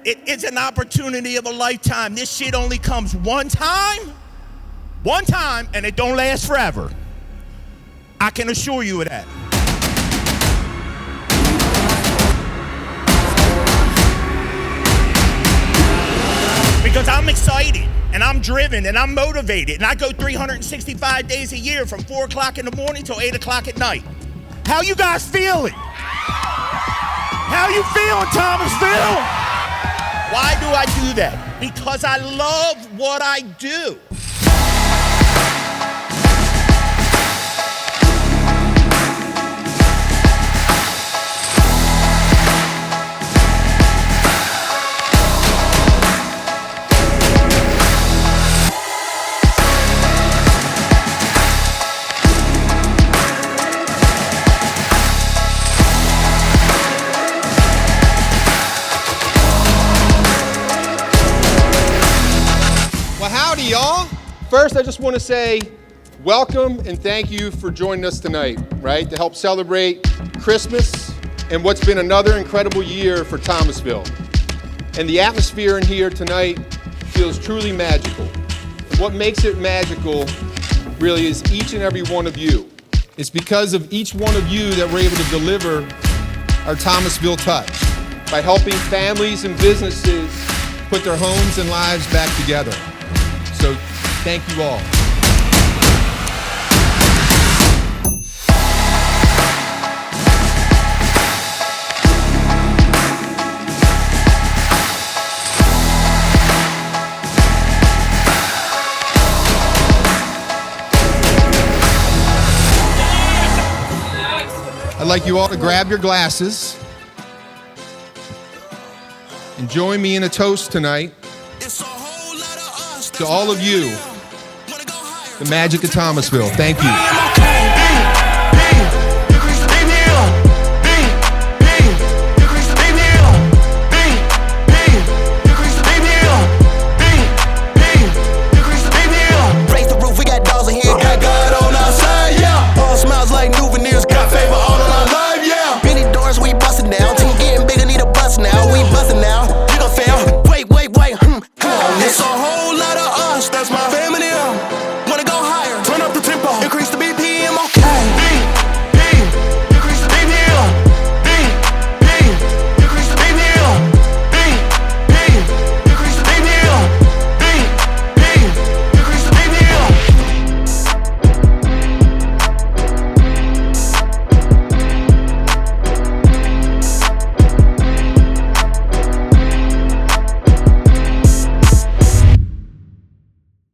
It is an opportunity of a lifetime. This shit only comes one time, and it don't last forever. I can assure you of that. Because I'm excited, and I'm driven, and I'm motivated, and I go 365 days a year from 4 o'clock in the morning till 8 o'clock at night. How you guys feeling? How you feeling, Thomasville? Why do I do that? Because I love what I do. Howdy, y'all. First, I just want to say welcome and thank you for joining us tonight, right, to help celebrate Christmas and what's been another incredible year for Thomasville. And the atmosphere in here tonight feels truly magical. And what makes it magical really is each and every one of you. It's because of each one of you that we're able to deliver our Thomasville touch by helping families and businesses put their homes and lives back together. So thank you all. I'd like you all to grab your glasses and join me in a toast tonight to all of you, the magic of Thomasville. Thank you.